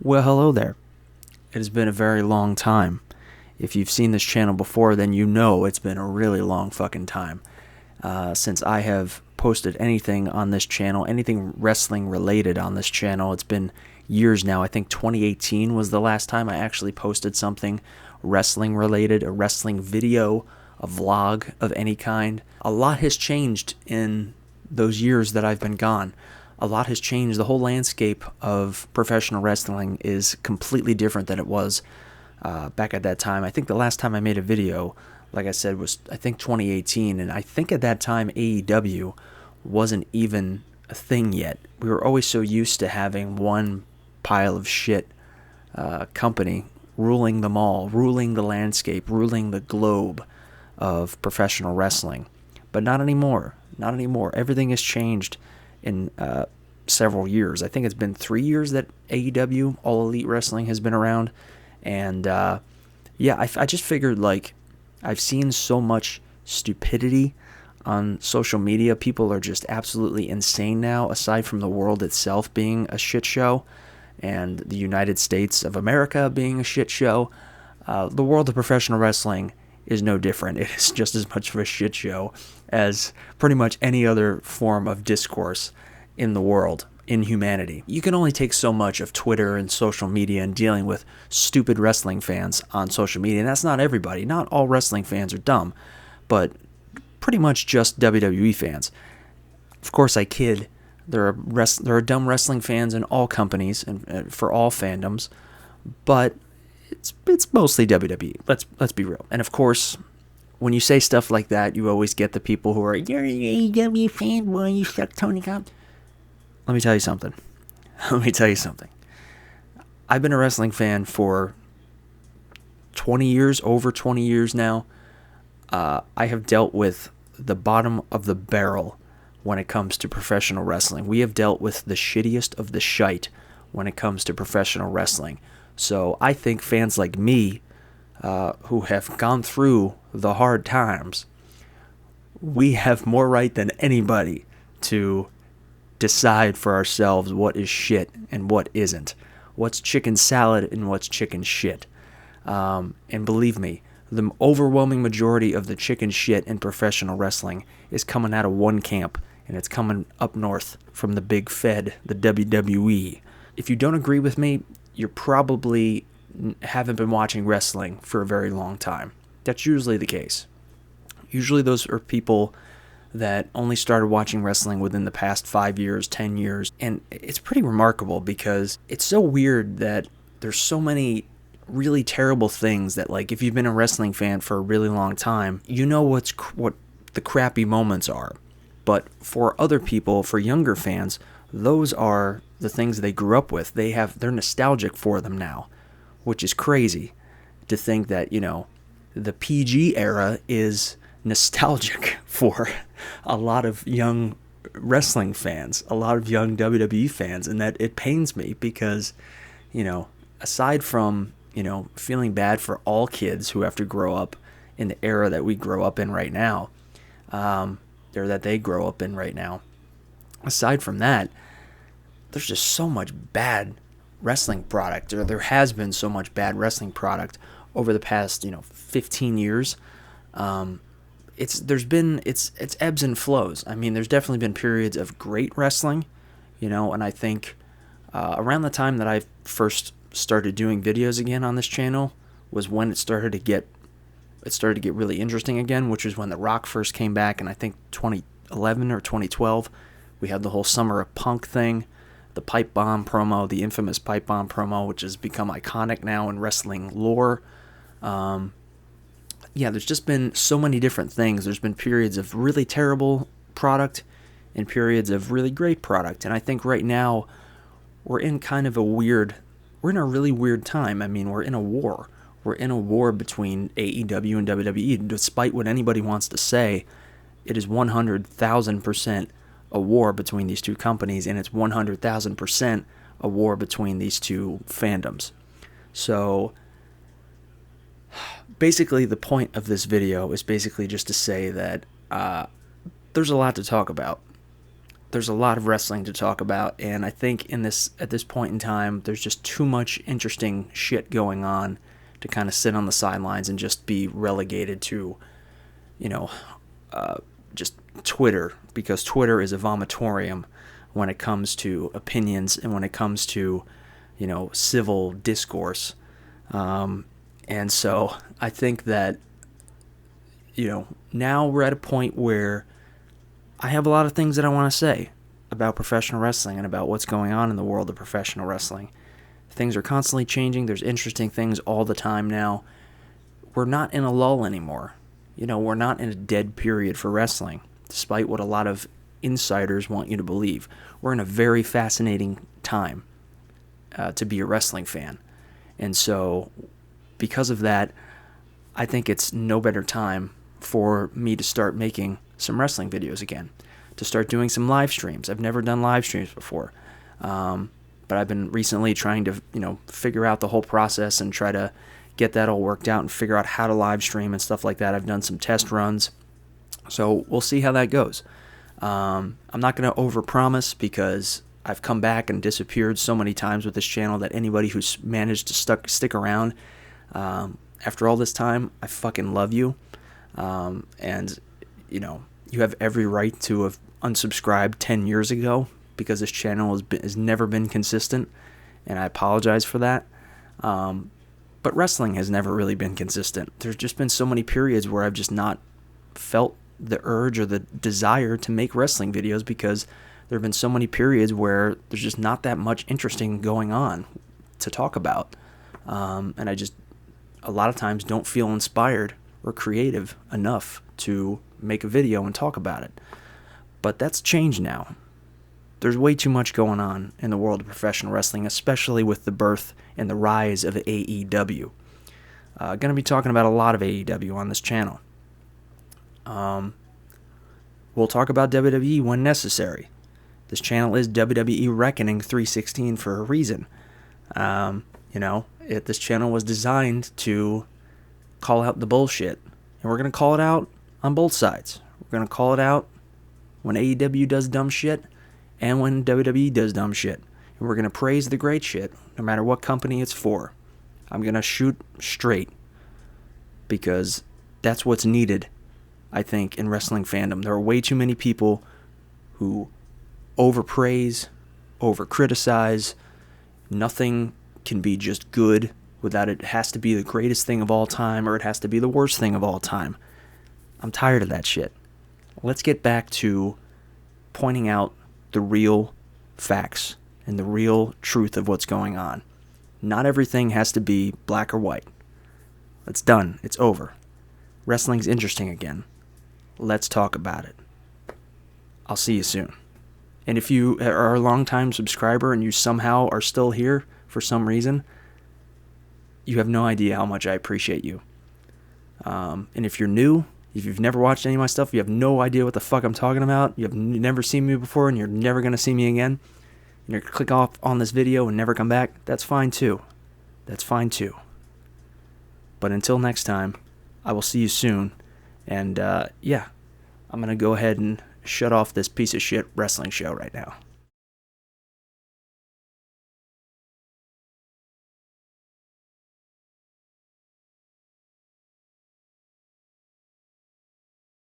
Well, hello there. It has been a very long time. If you've seen this channel before, then you know it's been a really long fucking time since I have posted anything on this channel, anything wrestling related on this channel. It's been years now. I think 2018 was the last time I actually posted something wrestling related, a wrestling video, a vlog of any kind. A lot has changed in those years that I've been gone. A lot has changed. The whole landscape of professional wrestling is completely different than it was back at that time. I think the last time I made a video, like I said, was I think 2018, and I think at that time AEW wasn't even a thing yet. We were always so used to having one pile of shit company ruling them all, ruling the landscape, ruling the globe of professional wrestling. But not anymore. Not anymore. Everything has changed in several years. I think it's been 3 years that AEW, All Elite Wrestling, has been around. And I just figured, like, I've seen so much stupidity on social media. People are just absolutely insane now, aside from the world itself being a shit show and the United States of America being a shit show. The world of professional wrestling is no different. It is just as much of a shit show as pretty much any other form of discourse in the world, in humanity. You can only take so much of Twitter and social media and dealing with stupid wrestling fans on social media, and that's not everybody. Not all wrestling fans are dumb, but pretty much just WWE fans. Of course, I kid. There are dumb wrestling fans in all companies and for all fandoms, but it's mostly WWE. Let's be real. And of course, when you say stuff like that, you always get the people who are, "You're an AEW fanboy, you suck, Tony Khan." Let me tell you something. I've been a wrestling fan for 20 years, over 20 years now. I have dealt with the bottom of the barrel when it comes to professional wrestling. We have dealt with the shittiest of the shite when it comes to professional wrestling. So I think fans like me, who have gone through the hard times, we have more right than anybody to decide for ourselves what is shit and what isn't. What's chicken salad and what's chicken shit. And believe me, the overwhelming majority of the chicken shit in professional wrestling is coming out of one camp, and it's coming up north from the big Fed, the WWE. If you don't agree with me, you probably haven't been watching wrestling for a very long time. That's usually the case. Usually those are people that only started watching wrestling within the past 5 years, 10 years. And it's pretty remarkable because it's so weird that there's so many really terrible things that, like, if you've been a wrestling fan for a really long time, you know what the crappy moments are. But for other people, for younger fans, those are the things they grew up with. They're nostalgic for them now, which is crazy to think that, the PG era is nostalgic for a lot of young wrestling fans, a lot of young WWE fans, and that it pains me because, aside from, feeling bad for all kids who have to grow up in the era that we grow up in right now, or that they grow up in right now, aside from that, there's just so much bad wrestling product, or there has been so much bad wrestling product over the past, 15 years. It's ebbs and flows. I mean, there's definitely been periods of great wrestling, and I think around the time that I first started doing videos again on this channel was when it started to get really interesting again, which was when The Rock first came back, and I think 2011 or 2012, we had the whole Summer of Punk thing, the pipe bomb promo, the infamous pipe bomb promo, which has become iconic now in wrestling lore. There's just been so many different things. There's been periods of really terrible product and periods of really great product. And I think right now we're in a really weird time. I mean, we're in a war. We're in a war between AEW and WWE. Despite what anybody wants to say, it is 100,000% a war between these two companies, and it's 100,000% a war between these two fandoms. So basically, the point of this video is basically just to say that there's a lot to talk about. there's a lot of wrestling to talk about, and I think at this point in time, there's just too much interesting shit going on to kind of sit on the sidelines and just be relegated to, just Twitter, because Twitter is a vomitorium when it comes to opinions and when it comes to, civil discourse. And so I think that, now we're at a point where I have a lot of things that I want to say about professional wrestling and about what's going on in the world of professional wrestling. Things are constantly changing. There's interesting things all the time now. We're not in a lull anymore. We're not in a dead period for wrestling, despite what a lot of insiders want you to believe. We're in a very fascinating time to be a wrestling fan. And so, because of that, I think it's no better time for me to start making some wrestling videos again, to start doing some live streams. I've never done live streams before, but I've been recently trying to, figure out the whole process and try to get that all worked out and figure out how to live stream and stuff like that. I've done some test runs, so we'll see how that goes. I'm not going to overpromise because I've come back and disappeared so many times with this channel that anybody who's managed to stick around after all this time, I fucking love you. And, you have every right to have unsubscribed 10 years ago because this channel has never been consistent, and I apologize for that. But wrestling has never really been consistent. There's just been so many periods where I've just not felt the urge or the desire to make wrestling videos because there have been so many periods where there's just not that much interesting going on to talk about. And I just, a lot of times, don't feel inspired or creative enough to make a video and talk about it. But that's changed now. There's way too much going on in the world of professional wrestling, especially with the birth and the rise of AEW. Going to be talking about a lot of AEW on this channel. We'll talk about WWE when necessary. This channel is WWE Reckoning 316 for a reason. This channel was designed to call out the bullshit. And we're going to call it out on both sides. We're going to call it out when AEW does dumb shit and when WWE does dumb shit. And we're going to praise the great shit, no matter what company it's for. I'm going to shoot straight because that's what's needed, I think, in wrestling fandom. There are way too many people who overpraise, overcriticize. Nothing can be just good without it has to be the greatest thing of all time or it has to be the worst thing of all time. I'm tired of that shit. Let's get back to pointing out the real facts and the real truth of what's going on. Not everything has to be black or white. It's done. It's over. Wrestling's interesting again. Let's talk about it. I'll see you soon. And if you are a long-time subscriber and you somehow are still here for some reason, you have no idea how much I appreciate you. And if you're new, if you've never watched any of my stuff, you have no idea what the fuck I'm talking about, you've never seen me before and you're never going to see me again, and you're going to click off on this video and never come back, that's fine too. That's fine too. But until next time, I will see you soon. And I'm going to go ahead and shut off this piece of shit wrestling show right now.